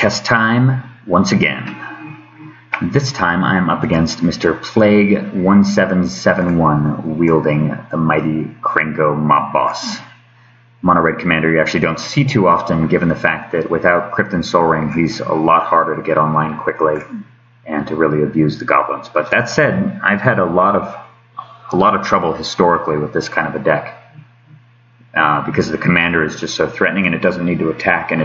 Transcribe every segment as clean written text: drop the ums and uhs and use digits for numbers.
Kess time once again. This time I am up against Mr. Plague 1771 wielding the mighty Krenko mob boss. Mono red commander you actually don't see too often, given the fact that without Crypt and Soul Ring he's a lot harder to get online quickly and to really abuse the goblins. But that said, I've had a lot of trouble historically with this kind of a deck. Because the commander is just so threatening and it doesn't need to attack, and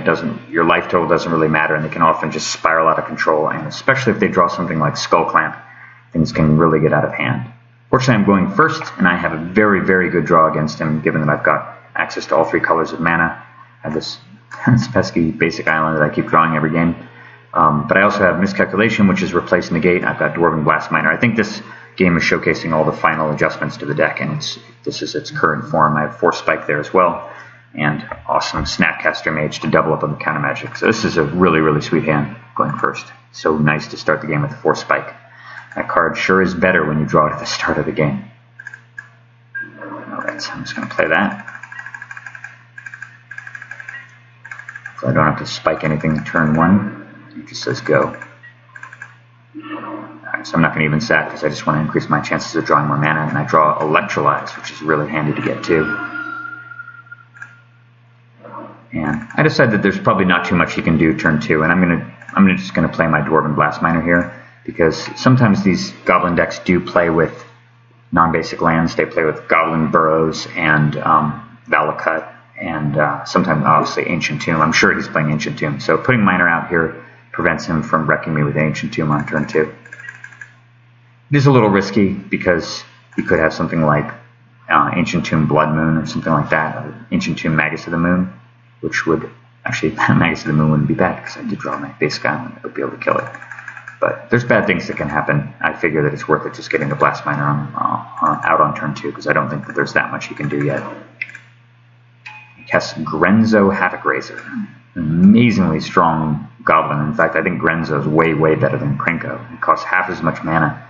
your life total doesn't really matter, and they can often just spiral out of control, and especially if they draw something like Skull Clamp, things can really get out of hand. Fortunately, I'm going first, and I have a very, very good draw against him, given that I've got access to all three colors of mana. I have this pesky basic island that I keep drawing every game. But I also have Miscalculation, which is Replace Negate. I've got Dwarven Blast Miner. I think this game is showcasing all the final adjustments to the deck, and this is its current form. I have Force Spike there as well, and awesome Snapcaster Mage to double up on the counter magic. So this is a really, really sweet hand going first. So nice to start the game with the Force Spike. That card sure is better when you draw it at the start of the game. Alright, so I'm just going to play that. So I don't have to spike anything turn one. It just says go. So I'm not going to even sack because I just want to increase my chances of drawing more mana, and I draw Electrolyze, which is really handy to get too. And I decided that there's probably not too much you can do turn two, and I'm just going to play my Dwarven Blast Miner here, because sometimes these Goblin decks do play with non-basic lands. They play with Goblin Burrows and Valakut, and sometimes obviously Ancient Tomb. I'm sure he's playing Ancient Tomb, so putting Miner out here prevents him from wrecking me with Ancient Tomb on turn two. It is a little risky because you could have something like Ancient Tomb Blood Moon or something like that, or Ancient Tomb Magus of the Moon, which would actually, Magus of the Moon wouldn't be bad because I did draw my basic island. I would be able to kill it. But there's bad things that can happen. I figure that it's worth it just getting the Blast Miner out on turn two, because I don't think that there's that much you can do yet. Kess Grenzo Havoc Razor. An amazingly strong goblin. In fact, I think Grenzo is way, way better than Krenko. It costs half as much mana.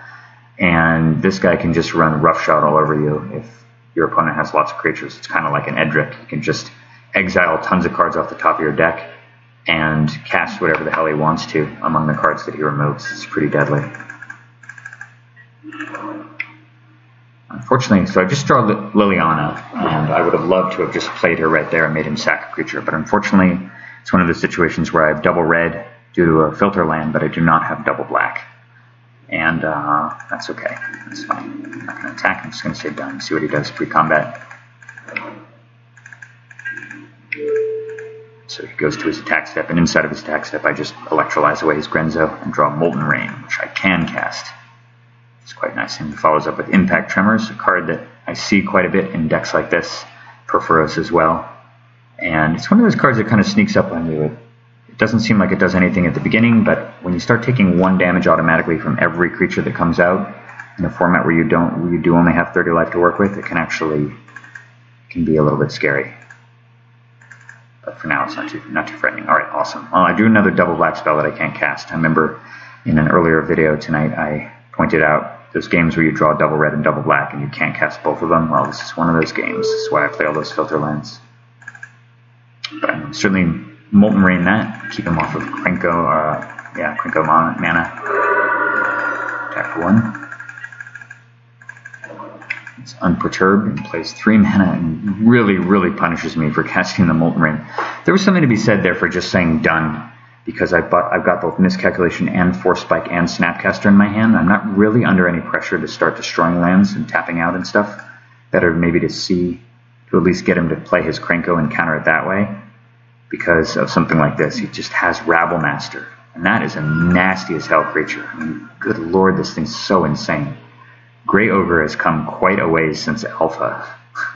And this guy can just run roughshod all over you if your opponent has lots of creatures. It's kind of like an Edric. You can just exile tons of cards off the top of your deck and cast whatever the hell he wants to among the cards that he removes. It's pretty deadly. Unfortunately, so I just draw Liliana, and I would have loved to have just played her right there and made him sack a creature. But unfortunately, it's one of those situations where I have double red due to a filter land, but I do not have double black. And that's okay. That's fine. I'm not going to attack. I'm just going to say done. See what he does pre-combat. So he goes to his attack step, and inside of his attack step, I just electrolyze away his Grenzo and draw Molten Rain, which I can cast. It's quite nice. And he follows up with Impact Tremors, a card that I see quite a bit in decks like this. Perforos as well. And it's one of those cards that kind of sneaks up on you. It doesn't seem like it does anything at the beginning, but when you start taking 1 damage automatically from every creature that comes out in a format where you do only have 30 life to work with, it can be a little bit scary. But for now, it's not too threatening. All right, awesome. Well, I drew another double black spell that I can't cast. I remember in an earlier video tonight, I pointed out those games where you draw double red and double black and you can't cast both of them. Well, this is one of those games. This is why I play all those filter lands. But I'm certainly Molten Rain that, keep him off of Krenko, Krenko mana. Attack for 1. It's unperturbed and plays 3 mana and really, really punishes me for casting the Molten Rain. There was something to be said there for just saying done, because I've got both Miscalculation and Force Spike and Snapcaster in my hand. I'm not really under any pressure to start destroying lands and tapping out and stuff. Better maybe to at least get him to play his Krenko and counter it that way. Because of something like this, he just has Rabble Master, and that is a nasty as hell creature. I mean, good lord, this thing's so insane. Grey Ogre has come quite a ways since Alpha.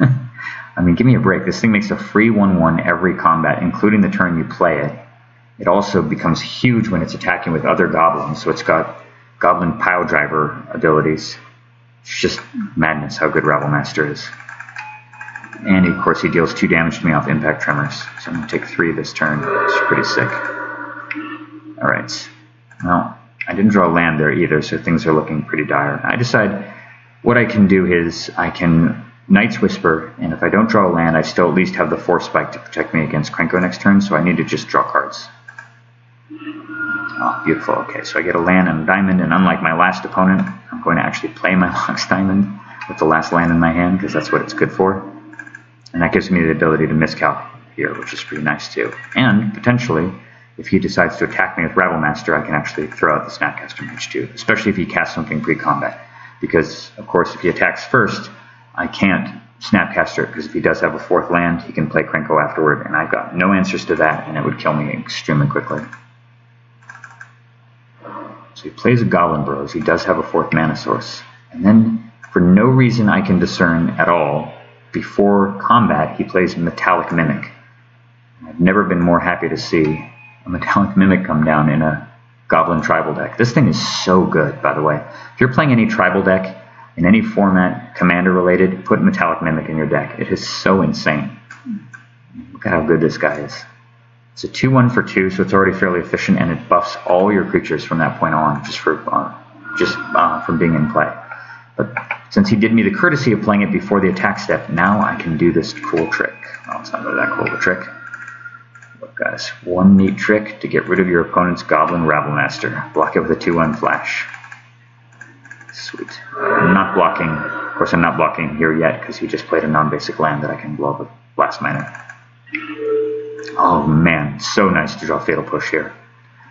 I mean, give me a break. This thing makes a free 1/1 every combat, including the turn you play it. It also becomes huge when it's attacking with other goblins, so it's got Goblin Pile Driver abilities. It's just madness how good Rabble Master is. And of course he deals 2 damage to me off Impact Tremors. So I'm going to take 3 this turn, which is pretty sick. Alright. Well, I didn't draw land there either, so things are looking pretty dire. I decide what I can do is I can Night's Whisper, and if I don't draw a land, I still at least have the Force Spike to protect me against Krenko next turn, so I need to just draw cards. Oh, beautiful. Okay, so I get a land and a diamond, and unlike my last opponent, I'm going to actually play my Mox Diamond with the last land in my hand, because that's what it's good for. And that gives me the ability to miscalc here, which is pretty nice too. And potentially, if he decides to attack me with Rabblemaster, I can actually throw out the Snapcaster Mage too, especially if he casts something pre-combat. Because, of course, if he attacks first, I can't Snapcaster it, because if he does have a fourth land, he can play Krenko afterward, and I've got no answers to that, and it would kill me extremely quickly. So he plays a Goblin Bros. He does have a fourth mana source. And then, for no reason I can discern at all, before combat, he plays Metallic Mimic. I've never been more happy to see a Metallic Mimic come down in a Goblin tribal deck. This thing is so good, by the way. If you're playing any tribal deck, in any format, commander related, put Metallic Mimic in your deck. It is so insane. Look at how good this guy is. It's a 2/1 for 2, so it's already fairly efficient, and it buffs all your creatures from that point on, just from being in play. But since he did me the courtesy of playing it before the attack step, now I can do this cool trick. Well, it's not really that cool of a trick. Look, guys, one neat trick to get rid of your opponent's Goblin Rabblemaster. Block it with a 2/1 flash. Sweet. I'm not blocking. Of course, I'm not blocking here yet because he just played a non-basic land that I can blow up with Blast Miner. Oh man, so nice to draw Fatal Push here.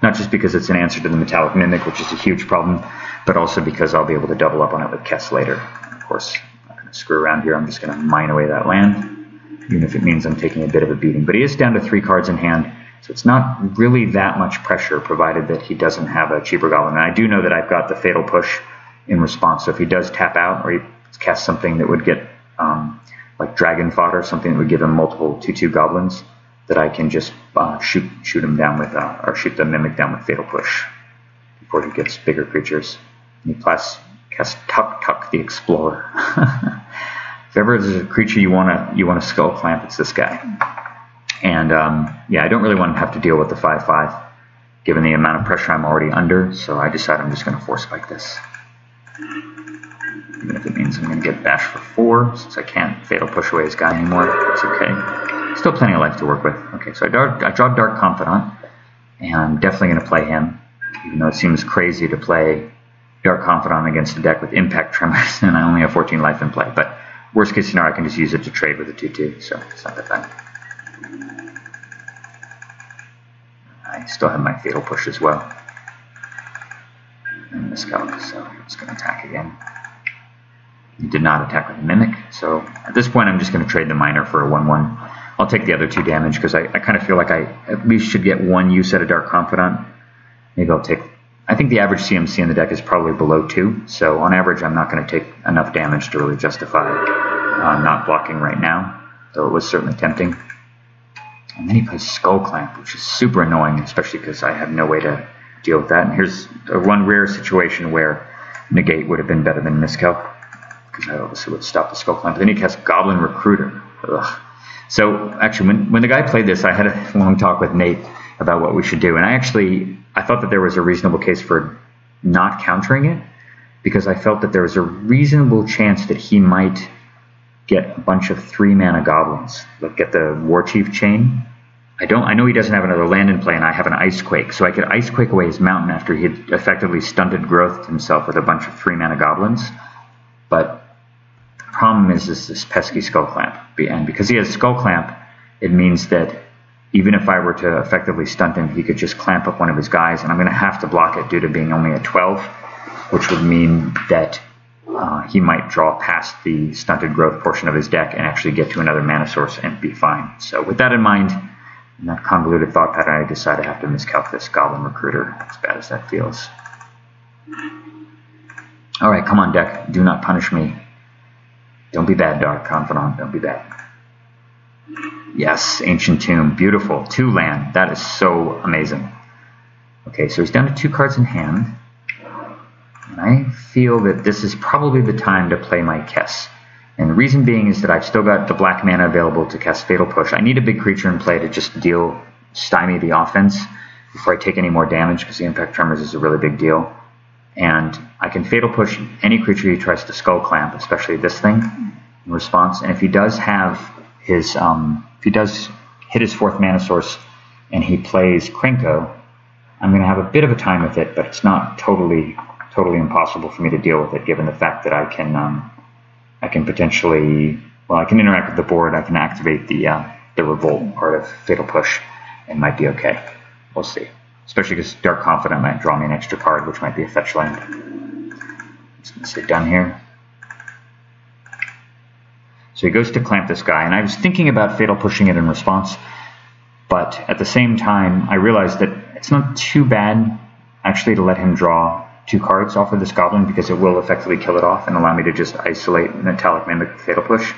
Not just because it's an answer to the Metallic Mimic, which is a huge problem, but also because I'll be able to double up on it with Kess later. And of course, I'm not going to screw around here. I'm just going to mine away that land, even if it means I'm taking a bit of a beating. But he is down to 3 cards in hand, so it's not really that much pressure, provided that he doesn't have a cheaper Goblin. And I do know that I've got the Fatal Push in response, so if he does tap out, or he casts something that would get, like Dragon Fodder, something that would give him multiple 2/2 Goblins, that I can just shoot him down with, or shoot the Mimic down with Fatal Push before he gets bigger creatures. And he plus casts Tuk the Explorer. If ever there's a creature you want to Skull Clamp, it's this guy. And yeah, I don't really want to have to deal with the 5/5, given the amount of pressure I'm already under. So I decide I'm just going to Force Spike this, even if it means I'm going to get Bash for 4, since I can't Fatal Push away his guy anymore. It's okay. Still plenty of life to work with. Okay, so I draw Dark Confidant, and I'm definitely going to play him, even though it seems crazy to play Dark Confidant against a deck with Impact Tremors, and I only have 14 life in play. But worst case scenario, I can just use it to trade with a 2/2, so it's not that bad. I still have my Fatal Push as well. And this Calc, so I'm just going to attack again. He did not attack with a Mimic, so at this point I'm just going to trade the Miner for a 1/1. I'll take the other 2 damage because I kind of feel like I at least should get 1 use at a Dark Confidant. Maybe I'll take... I think the average CMC in the deck is probably below 2, so on average I'm not going to take enough damage to really justify not blocking right now, though it was certainly tempting. And then he plays Skull Clamp, which is super annoying, especially because I have no way to deal with that. And here's one rare situation where Negate would have been better than Miscalc, because I obviously would stop the Skull Clamp. But then he casts Goblin Recruiter. Ugh. So actually, when the guy played this, I had a long talk with Nate about what we should do. And I thought that there was a reasonable case for not countering it, because I felt that there was a reasonable chance that he might get a bunch of 3-mana goblins, like get the War Chief Chain. I know he doesn't have another land in play, and I have an Ice Quake, so I could Ice Quake away his mountain after he had effectively stunted growth himself with a bunch of 3-mana goblins. But the problem is this pesky Skull Clamp, and because he has Skull Clamp, it means that even if I were to effectively stunt him, he could just clamp up one of his guys, and I'm going to have to block it due to being only a 12, which would mean that he might draw past the stunted growth portion of his deck and actually get to another mana source and be fine. So with that in mind, in that convoluted thought pattern, I decide I have to miscalc this Goblin Recruiter, as bad as that feels. Alright, come on deck, do not punish me. Don't be bad, Dark Confidant, don't be bad. Yes, Ancient Tomb, beautiful, 2 land, that is so amazing. Okay, so he's down to 2 cards in hand. And I feel that this is probably the time to play my Kess. And the reason being is that I've still got the black mana available to cast Fatal Push. I need a big creature in play to just stymie the offense before I take any more damage, because the Impact Tremors is a really big deal. And I can Fatal Push any creature he tries to Skull Clamp, especially this thing, in response. And if he does have his, if he does hit his 4th mana source and he plays Krenko, I'm going to have a bit of a time with it, but it's not totally impossible for me to deal with it, given the fact that I can potentially, well, I can interact with the board. I can activate the revolt part of Fatal Push, and might be okay. We'll see. Especially because Dark Confidant might draw me an extra card, which might be a fetch land. Just going to sit down here. So he goes to clamp this guy, and I was thinking about Fatal Pushing it in response, but at the same time, I realized that it's not too bad, actually, to let him draw 2 cards off of this Goblin, because it will effectively kill it off and allow me to just isolate Metallic Mimic Fatal Push.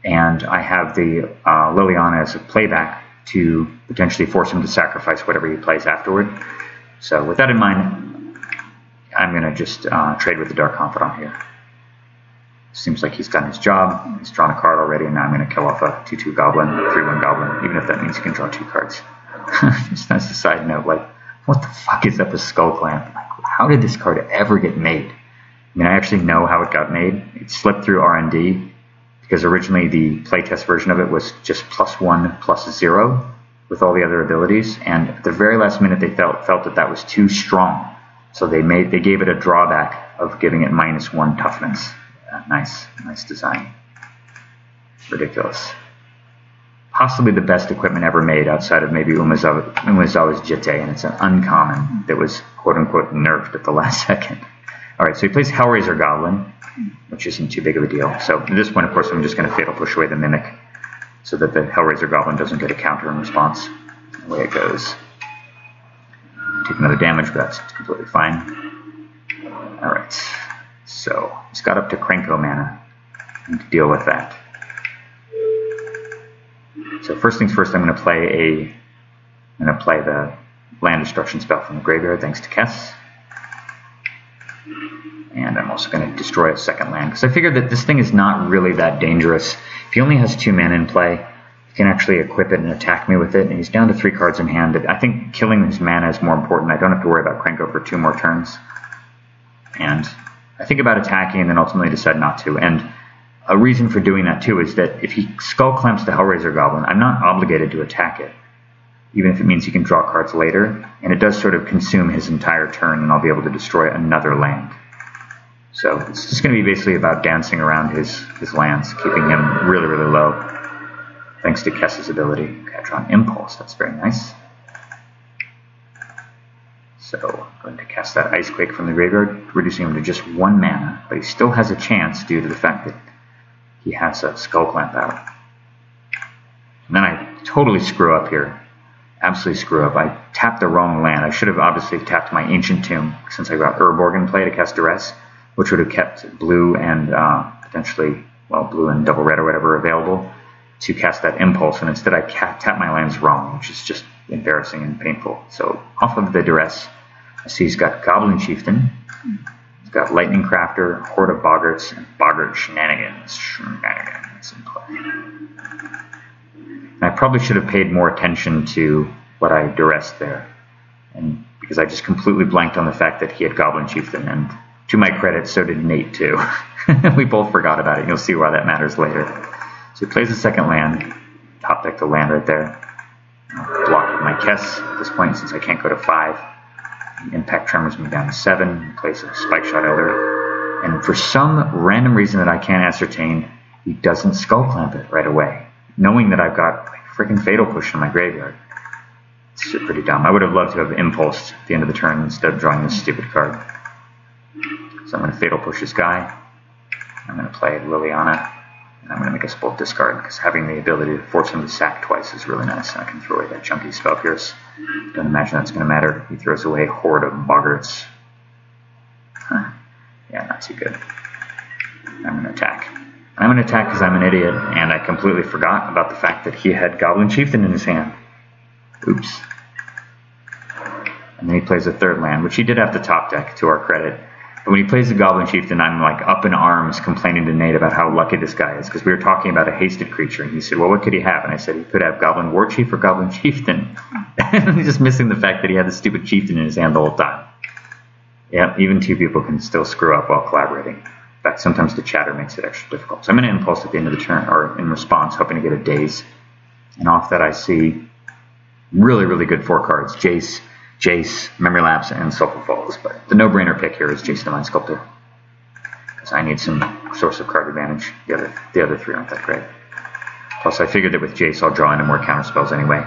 And I have the Liliana as a playback to potentially force him to sacrifice whatever he plays afterward. So with that in mind, I'm going to just trade with the Dark Confidant here. Seems like he's done his job. He's drawn a card already, and now I'm going to kill off a 2/2 Goblin, a 3/1 Goblin, even if that means he can draw 2 cards. Just as a side note, like, what the fuck is up with Skull Clamp? Like, how did this card ever get made? I mean, I actually know how it got made. It slipped through R&D, because originally the playtest version of it was just +1, +0 with all the other abilities, and at the very last minute they felt that was too strong, so they gave it a drawback of giving it -1 toughness. Nice design. Ridiculous. Possibly the best equipment ever made outside of maybe Umezawa's Jitte, and it's an uncommon that was quote-unquote nerfed at the last second. Alright, so he plays Hellraiser Goblin, which isn't too big of a deal. So at this point, of course, I'm just going to Fatal Push away the Mimic so that the Hellraiser Goblin doesn't get a counter in response. The way it goes. Take another damage, but that's completely fine. Alright, so he's got up to Krenko mana and to deal with that. So first things first, I'm going to play the land destruction spell from the graveyard, thanks to Kess. And I'm also going to destroy a second land, because I figured that this thing is not really that dangerous. If he only has 2 mana in play, he can actually equip it and attack me with it, and he's down to 3 cards in hand. I think killing his mana is more important. I don't have to worry about Krenko for 2 more turns. And I think about attacking and then ultimately decide not to. And a reason for doing that too is that if he Skull Clamps the Hellraiser Goblin, I'm not obligated to attack it, even if it means he can draw cards later, and it does sort of consume his entire turn, and I'll be able to destroy another land. So it's just going to be basically about dancing around his lands, keeping him really, really low, thanks to Kess's ability. Okay, I draw an Impulse. That's very nice. So I'm going to cast that Ice Quake from the graveyard, reducing him to just 1 mana, but he still has a chance due to the fact that he has a Skull Clamp out. And then I totally screw up here. Absolutely screw up. I tapped the wrong land. I should have obviously tapped my Ancient Tomb, since I got Urborg in play to cast Duress, which would have kept blue and potentially, well, blue and double red or whatever available to cast that Impulse. And instead I tapped my lands wrong, which is just embarrassing and painful. So off of the Duress, I see he's got Goblin Chieftain. He's got Lightning Crafter, Horde of Boggarts, and Boggart Shenanigans. Shenanigans in play. And I probably should have paid more attention to what I duressed there, and because I just completely blanked on the fact that he had Goblin Chieftain, and to my credit, so did Nate too. We both forgot about it. You'll see why that matters later. So he plays a second land, top deck the land right there. I'll block with my Kess at this point since I can't go to 5. Impact Tremors me down to 7. Plays a Spike Shot Elder, and for some random reason that I can't ascertain, he doesn't Skull Clamp it right away, knowing that I've got like freaking Fatal Push in my graveyard. It's pretty dumb. I would have loved to have Impulsed at the end of the turn instead of drawing this stupid card. So I'm going to Fatal Push this guy. I'm going to play Liliana, and I'm going to make us both discard, because having the ability to force him to sack twice is really nice, and I can throw away that chunky Spell Pierce. Don't imagine that's going to matter. He throws away Horde of Boggarts. Huh. Yeah, not too good. I'm going to attack. I'm going to attack because I'm an idiot, and I completely forgot about the fact that he had Goblin Chieftain in his hand. Oops. And then he plays a third land, which he did have to top deck, to our credit. But when he plays the Goblin Chieftain, I'm like up in arms complaining to Nate about how lucky this guy is, because we were talking about a hasted creature, and he said, well, what could he have? And I said he could have Goblin War Chief or Goblin Chieftain. And he's just missing the fact that he had the stupid Chieftain in his hand the whole time. Yeah, even 2 people can still screw up while collaborating. In fact, sometimes the chatter makes it extra difficult. So I'm going to Impulse at the end of the turn, or in response, hoping to get a Daze. And off that I see really, really good 4 cards. Jace, Jace, Memory Lapse, and Sulphur Falls. But the no-brainer pick here is Jace the Mind Sculptor, because I need some source of card advantage. The other three aren't that great. Plus, I figured that with Jace, I'll draw into more counter spells anyway.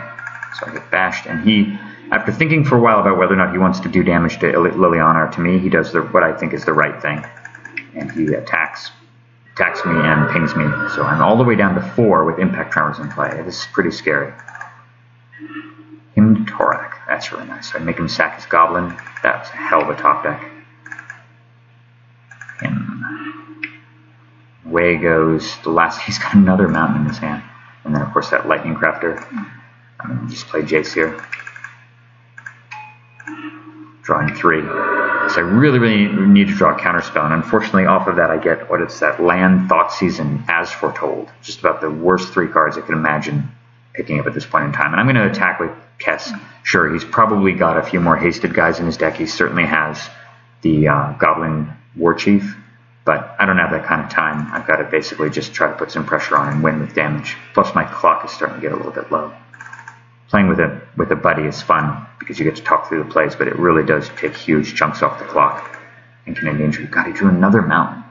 So I get bashed, and he, after thinking for a while about whether or not he wants to do damage to Liliana or to me, he does what I think is the right thing, and he attacks me and pings me. So I'm all the way down to 4 with Impact Tremors in play. This is pretty scary. Hymn to Torak. That's really nice. So I make him sack his Goblin. That's a hell of a top deck. Away goes the last. He's got another mountain in his hand, and then of course that Lightning Crafter. I'm going to just play Jace here. Drawing 3. So I really need to draw a counterspell, and unfortunately off of that I get, what is that, Land, Thoughtseize, and As Foretold. Just about the worst 3 cards I could imagine picking up at this point in time. And I'm going to attack with Kess. Sure, he's probably got a few more hasted guys in his deck. He certainly has the Goblin War Chief, but I don't have that kind of time. I've got to basically just try to put some pressure on and win with damage. Plus my clock is starting to get a little bit low. Playing with a buddy is fun because you get to talk through the plays, but it really does take huge chunks off the clock and can end injury. God, he drew another mountain.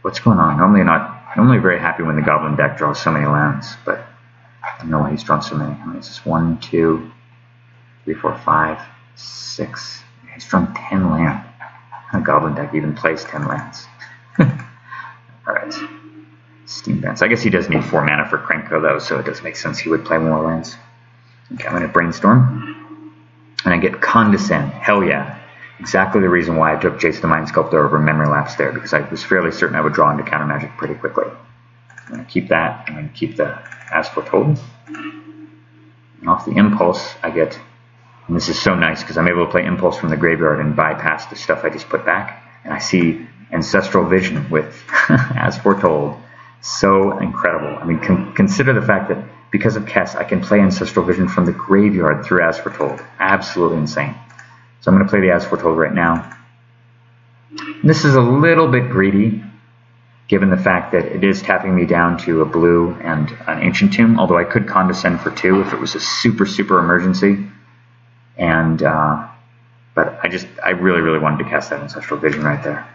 What's going on? Normally very happy when the Goblin deck draws so many lands, but I don't know why he's drawn so many. How many is this? 1, 2, 3, 4, 5, 6. He's drawn 10 land. A Goblin deck even plays 10 lands. Alright. Steam Dance. I guess he does need 4 mana for Krenko though, so it does make sense he would play more lands. Okay, I'm going to Brainstorm. And I get Condescend. Hell yeah. Exactly the reason why I took Jace the Mind Sculptor over Memory Lapse there, because I was fairly certain I would draw into Counter Magic pretty quickly. I'm going to keep that. I'm going to keep the As Foretold. And off the Impulse, I get, and this is so nice because I'm able to play Impulse from the graveyard and bypass the stuff I just put back. And I see Ancestral Vision with As Foretold. So incredible. I mean, consider the fact that because of Kess, I can play Ancestral Vision from the graveyard through As Foretold. Absolutely insane. So I'm going to play the As Foretold right now. This is a little bit greedy, given the fact that it is tapping me down to a blue and an Ancient Tomb, although I could Condescend for 2 if it was a super emergency. And but I really wanted to cast that Ancestral Vision right there.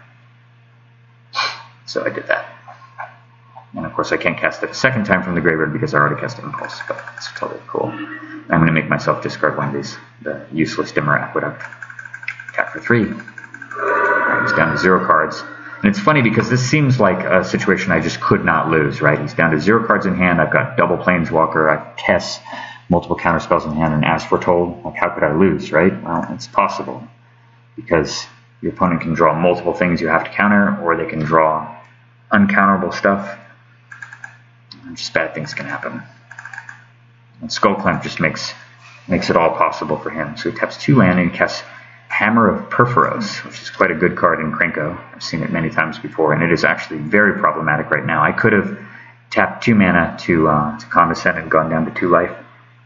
So I did that. And of course I can't cast it a second time from the graveyard because I already cast Impulse, but it's totally cool. I'm going to make myself discard one of these, the useless Dimmer Aqueduct. Attack for 3. Alright, he's down to 0 cards. And it's funny because this seems like a situation I just could not lose, right? He's down to 0 cards in hand. I've got double Planeswalker, I've Kess, multiple counterspells in hand, and As Foretold. Like, how could I lose, right? Well, it's possible. Because your opponent can draw multiple things you have to counter, or they can draw uncounterable stuff. And just bad things can happen. And Skullclamp just makes it all possible for him. So he taps 2 land and casts Hammer of Perforos, which is quite a good card in Krenko. I've seen it many times before, and it is actually very problematic right now. I could have tapped 2 mana to Condescend and gone down to 2 life,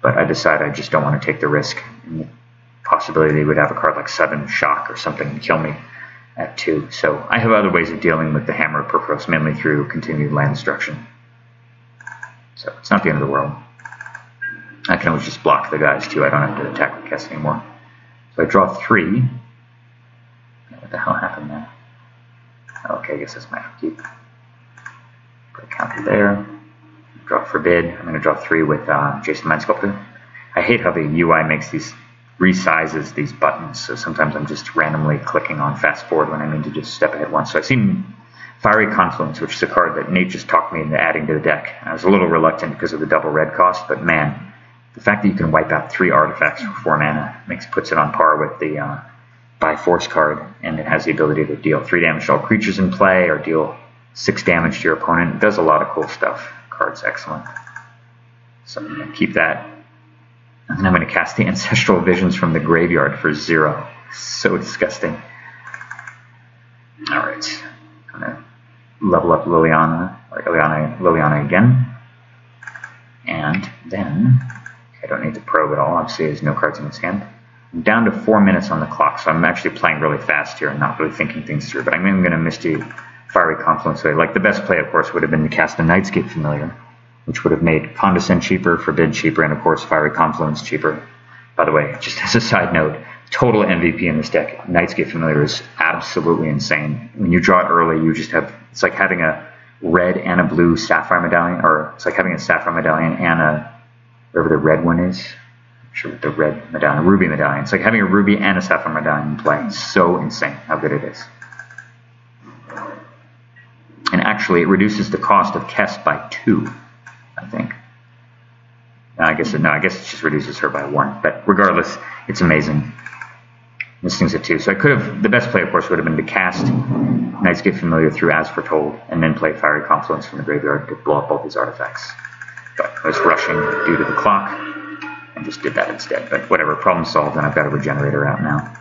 but I decided I just don't want to take the risk and the possibility they would have a card like Sudden Shock or something and kill me at 2. So I have other ways of dealing with the Hammer of Perforos, mainly through continued land destruction. So it's not the end of the world. I can always just block the guys too. I don't have to attack with Kess anymore. So I draw 3. What the hell happened there? Okay, I guess that's my upkeep. Put a counter there. Draw Forbid. I'm going to draw 3 with Jace the Mind Sculptor. I hate how the UI resizes these buttons, so sometimes I'm just randomly clicking on fast forward when I mean to just step ahead once. So I've seen Fiery Confluence, which is a card that Nate just talked me into adding to the deck. I was a little reluctant because of the double red cost, but man, the fact that you can wipe out 3 artifacts for 4 mana puts it on par with the By Force card, and it has the ability to deal 3 damage to all creatures in play or deal 6 damage to your opponent. It does a lot of cool stuff. The card's excellent. So I'm going to keep that. And then I'm going to cast the Ancestral Visions from the graveyard for 0. So disgusting. Alright. I'm going to level up Liliana again. And then I don't need to probe at all. Obviously, he has no cards in his hand. I'm down to 4 minutes on the clock, so I'm actually playing really fast here and not really thinking things through. But I'm even going to Misty Fiery Confluence away. Like, the best play, of course, would have been to cast a Nightscape Familiar, which would have made Condescend cheaper, Forbid cheaper, and, of course, Fiery Confluence cheaper. By the way, just as a side note, total MVP in this deck, Knight's Gate Familiar is absolutely insane. When you draw it early, you just have, it's like having a red and a blue Sapphire Medallion, or it's like having a Sapphire Medallion and a, whatever the red one is, I'm sure what the red medallion, Ruby Medallion. It's like having a Ruby and a Sapphire Medallion in play. It's so insane how good it is. And actually, it reduces the cost of Kess by 2, I think. I guess it just reduces her by 1. But regardless, it's amazing. This thing's a 2. So I could have, the best play, of course, would have been to cast Knight's Gate Familiar through As Foretold, and then play Fiery Confluence from the graveyard to blow up all these artifacts. But I was rushing due to the clock, and just did that instead. But whatever, problem solved, and I've got a Regenerator out now.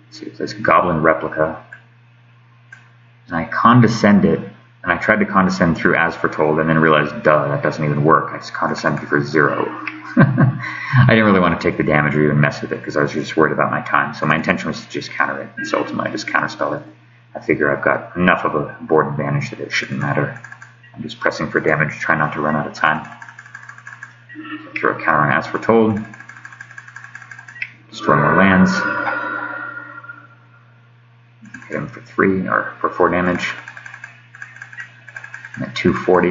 Let's see, this Goblin Replica. And I condescend it, and I tried to condescend through As Foretold, and then realized, duh, that doesn't even work. I just condescended for 0. I didn't really want to take the damage or even mess with it, because I was just worried about my time. So my intention was to just counter it, and so ultimately I just counterspell it. I figure I've got enough of a board advantage that it shouldn't matter. I'm just pressing for damage, try not to run out of time. So throw a counter on As Foretold. Destroy more lands. Hit him for 3, or for 4 damage. And at 240,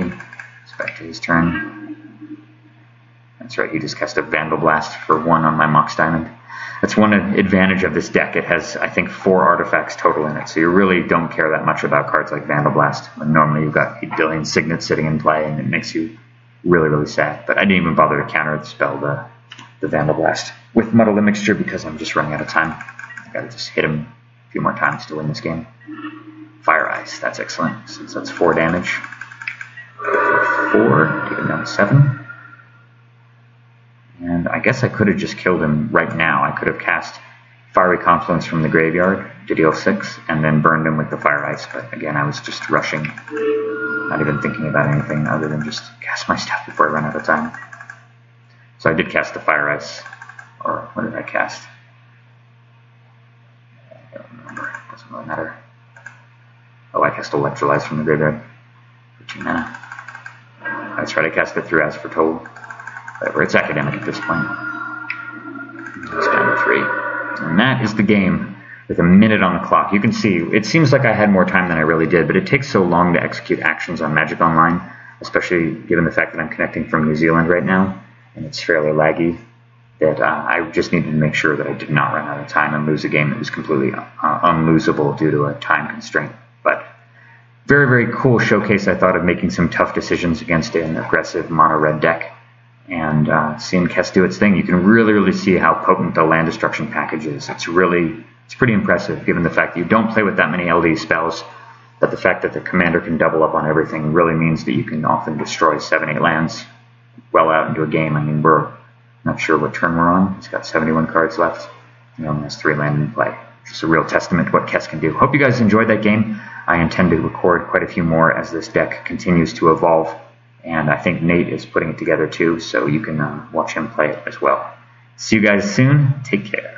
it's back to his turn. That's right, he just cast a Vandal Blast for 1 on my Mox Diamond. That's one advantage of this deck. It has, I think, 4 artifacts total in it, so you really don't care that much about cards like Vandal Blast, when normally you've got 8 billion Signets sitting in play, and it makes you really, really sad. But I didn't even bother to counter the spell, the Vandal Blast, with Muddle the Mixture, because I'm just running out of time. I gotta just hit him a few more times to win this game. Fire Ice, that's excellent, since that's 4 damage. For 4, take him down to 7. And I guess I could have just killed him right now. I could have cast Fiery Confluence from the graveyard to deal 6, and then burned him with the Fire Ice. But again, I was just rushing, not even thinking about anything other than just cast my stuff before I run out of time. So I did cast the Fire Ice. Or what did I cast? I don't remember. It doesn't really matter. Oh, I cast Electrolyze from the graveyard for 2 mana. That's right, I cast it through As Foretold. Whatever, it's academic at this point. It's down to 3. And that is the game with a minute on the clock. You can see, it seems like I had more time than I really did, but it takes so long to execute actions on Magic Online, especially given the fact that I'm connecting from New Zealand right now, and it's fairly laggy, that I just needed to make sure that I did not run out of time and lose a game that was completely unlosable due to a time constraint. But very, very cool showcase, I thought, of making some tough decisions against an aggressive mono-red deck. And seeing Kess do its thing, you can really, really see how potent the land destruction package is. It's pretty impressive, given the fact that you don't play with that many LD spells, but the fact that the commander can double up on everything really means that you can often destroy 7-8 lands well out into a game. I mean, we're not sure what turn we're on. He's got 71 cards left. He only has 3 land in play. Just a real testament to what Kess can do. Hope you guys enjoyed that game. I intend to record quite a few more as this deck continues to evolve. And I think Nate is putting it together too, so you can watch him play it as well. See you guys soon. Take care.